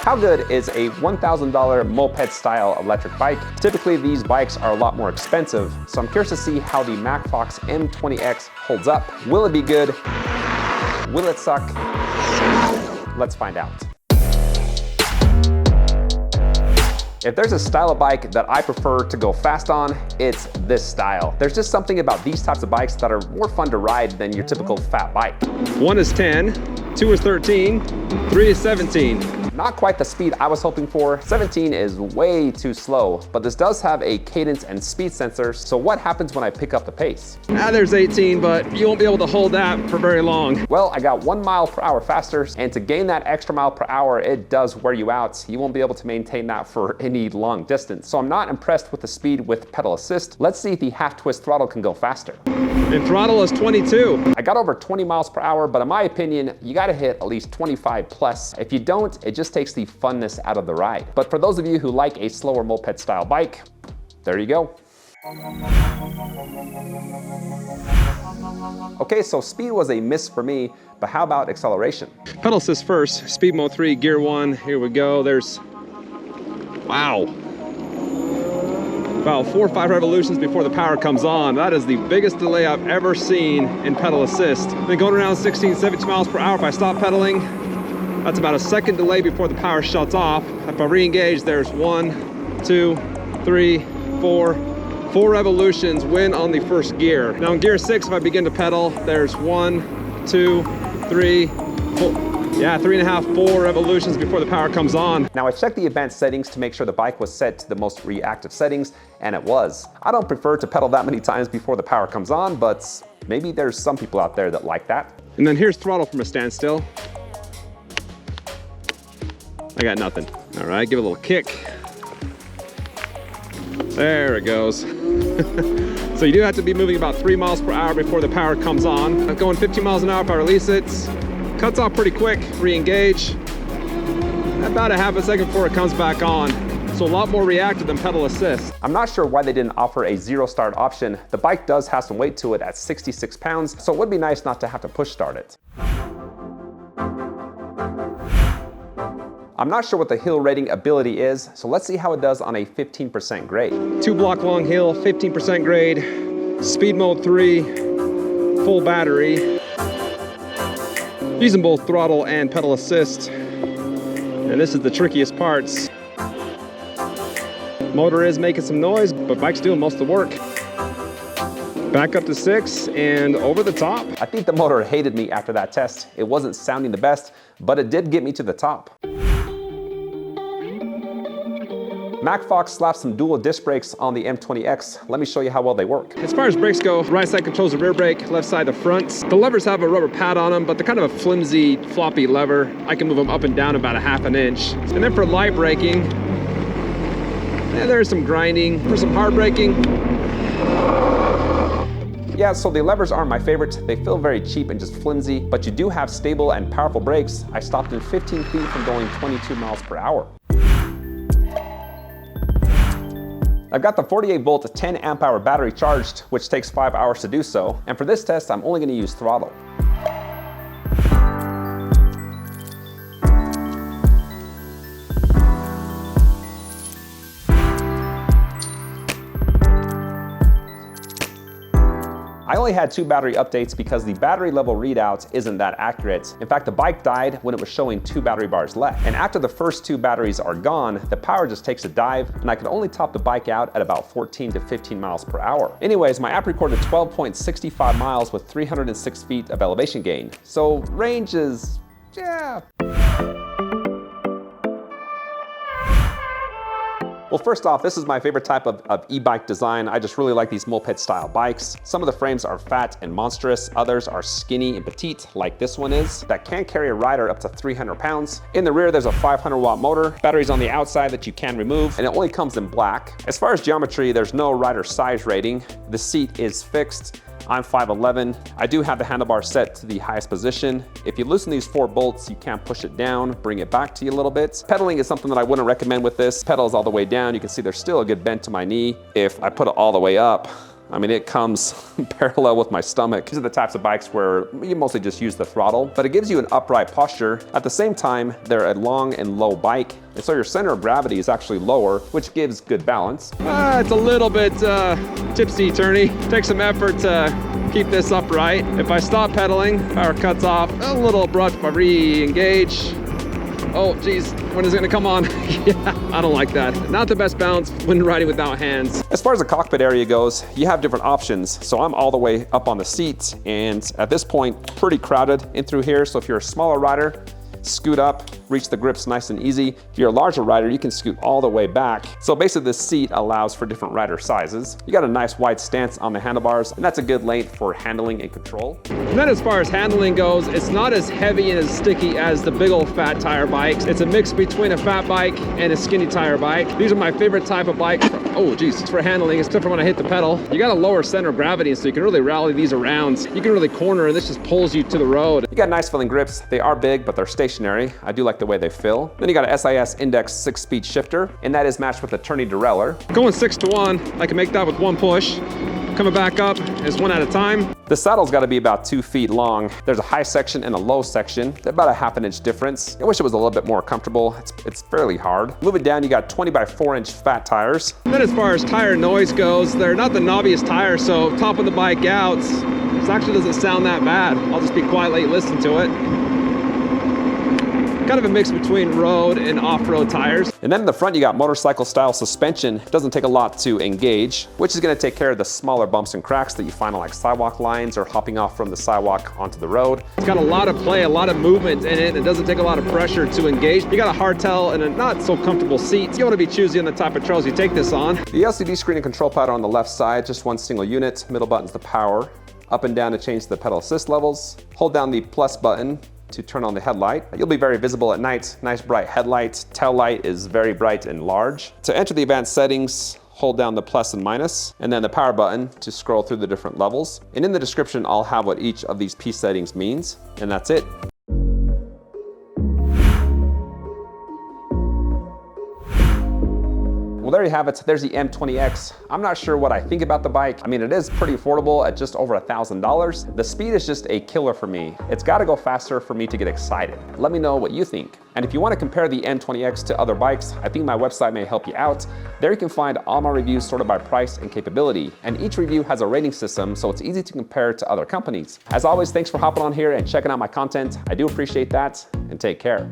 How good is a $1,000 moped style electric bike? Typically these bikes are a lot more expensive, so I'm curious to see how the Macfox M20X holds up. Will it be good? Will it suck? Let's find out. If there's a style of bike that I prefer to go fast on, it's this style. There's just something about these types of bikes that are more fun to ride than your typical fat bike. 1 is 10, 2 is 13, 3 is 17. Not quite the speed I was hoping for. 17 is way too slow, but this does have a cadence and speed sensor, so what happens when I pick up the pace? There's 18, but you won't be able to hold that for very long. Well, I got 1 mile per hour faster, and to gain that extra mile per hour, it does wear you out. You won't be able to maintain that for any long distance. So I'm not impressed with the speed with pedal assist. Let's see if the half twist throttle can go faster. And throttle is 22. I got over 20 miles per hour, but in my opinion, you gotta hit at least 25 plus. If you don't, it just takes the funness out of the ride. But for those of you who like a slower moped style bike, there you go. Okay, so speed was a miss for me, but how about acceleration? Pedal assist first, speed mode 3, gear 1, here we go. There's, wow, about 4 or 5 revolutions before the power comes on. That is the biggest delay I've ever seen in pedal assist. Then going around 16, 17 miles per hour, if I stop pedaling, that's about a second delay before the power shuts off. If I re-engage, there's 1, 2, 3, 4 revolutions when on the first gear. Now in gear 6, if I begin to pedal, there's 1, 2, 3, 4. Yeah, 3.5, 4 revolutions before the power comes on. Now I checked the advanced settings to make sure the bike was set to the most reactive settings, and it was. I don't prefer to pedal that many times before the power comes on, but maybe there's some people out there that like that. And then here's throttle from a standstill. I got nothing. All right, give it a little kick. There it goes. So you do have to be moving about 3 miles per hour before the power comes on. I'm going 15 miles an hour if I release it. Cuts off pretty quick, re-engage. About a half a second before it comes back on. So a lot more reactive than pedal assist. I'm not sure why they didn't offer a zero start option. The bike does have some weight to it at 66 pounds, so it would be nice not to have to push start it. I'm not sure what the hill rating ability is, so let's see how it does on a 15% grade. 2 block long hill, 15% grade, speed mode 3, full battery. Using both throttle and pedal assist. And this is the trickiest parts. Motor is making some noise, but bike's doing most of the work. Back up to 6 and over the top. I think the motor hated me after that test. It wasn't sounding the best, but it did get me to the top. Macfox slapped some dual disc brakes on the M20X. Let me show you how well they work. As far as brakes go, right side controls the rear brake, left side the front. The levers have a rubber pad on them, but they're kind of a flimsy, floppy lever. I can move them up and down about a ½ inch. And then for light braking, there's some grinding. For some hard braking, yeah, so the levers aren't my favorite. They feel very cheap and just flimsy, but you do have stable and powerful brakes. I stopped in 15 feet from going 22 miles per hour. I've got the 48 volt 10 amp hour battery charged, which takes 5 hours to do so. And for this test, I'm only going to use throttle. I only had 2 battery updates because the battery level readout isn't that accurate. In fact, the bike died when it was showing 2 battery bars left. And after the first 2 batteries are gone, the power just takes a dive, and I could only top the bike out at about 14 to 15 miles per hour. Anyways, my app recorded 12.65 miles with 306 feet of elevation gain. So range is, yeah. Well, first off, this is my favorite type of e-bike design. I just really like these moped style bikes. Some of the frames are fat and monstrous. Others are skinny and petite, like this one is, that can carry a rider up to 300 pounds. In the rear, there's a 500 watt motor, batteries on the outside that you can remove, and it only comes in black. As far as geometry, there's no rider size rating. The seat is fixed. I'm 5'11". I do have the handlebar set to the highest position. If you loosen these 4 bolts, you can push it down, bring it back to you a little bit. Pedaling is something that I wouldn't recommend with this. Pedals all the way down. You can see there's still a good bend to my knee. If I put it all the way up, I mean, it comes parallel with my stomach. These are the types of bikes where you mostly just use the throttle, but it gives you an upright posture. At the same time, they're a long and low bike, and so your center of gravity is actually lower, which gives good balance. It's a little bit tipsy-turny. Takes some effort to keep this upright. If I stop pedaling, power cuts off. A little abrupt if I re-engage. Oh, geez, when is it gonna come on? Yeah, I don't like that. Not the best balance when riding without hands. As far as the cockpit area goes, you have different options. So I'm all the way up on the seat, and at this point, pretty crowded in through here. So if you're a smaller rider, scoot up, reach the grips nice and easy. If you're a larger rider, you can scoot all the way back. So basically this seat allows for different rider sizes. You got a nice wide stance on the handlebars, and that's a good length for handling and control. And then as far as handling goes, it's not as heavy and as sticky as the big old fat tire bikes. It's a mix between a fat bike and a skinny tire bike. These are my favorite type of bike. Oh geez, it's for handling, except for when I hit the pedal. You got a lower center of gravity, so you can really rally these around. You can really corner, and this just pulls you to the road. You got nice feeling grips. They are big, but they're stationary. I do like the way they feel. Then you got a SIS Index 6-speed shifter, and that is matched with a turny derailleur. Going 6 to 1, I can make that with one push. Coming back up is one at a time. The saddle's got to be about 2 feet long. There's a high section and a low section. They're about a ½ inch difference. I wish it was a little bit more comfortable. It's fairly hard. Moving down, you got 20 by 4 inch fat tires. And then as far as tire noise goes, they're not the knobbiest tires, so topping the bike out, this actually doesn't sound that bad. I'll just be quiet, let you listen to it. Kind of a mix between road and off-road tires. And then in the front, you got motorcycle style suspension. It doesn't take a lot to engage, which is gonna take care of the smaller bumps and cracks that you find on like sidewalk lines or hopping off from the sidewalk onto the road. It's got a lot of play, a lot of movement in it. It doesn't take a lot of pressure to engage. You got a hardtail and a not so comfortable seat. You wanna be choosy on the type of trails you take this on. The LCD screen and control pad on the left side, just one single unit. Middle button's the power. Up and down to change the pedal assist levels. Hold down the plus button to turn on the headlight. You'll be very visible at night. Nice bright headlight. Tail light is very bright and large. To enter the advanced settings, hold down the plus and minus, and then the power button to scroll through the different levels. And in the description, I'll have what each of these P settings means, and that's it. Well, there you have it. There's the M20X. I'm not sure what I think about the bike. I mean, it is pretty affordable at just over $1,000. The speed is just a killer for me. It's got to go faster for me to get excited. Let me know what you think. And if you want to compare the M20X to other bikes, I think my website may help you out. There you can find all my reviews sorted by price and capability. And each review has a rating system, so it's easy to compare to other companies. As always, thanks for hopping on here and checking out my content. I do appreciate that, and take care.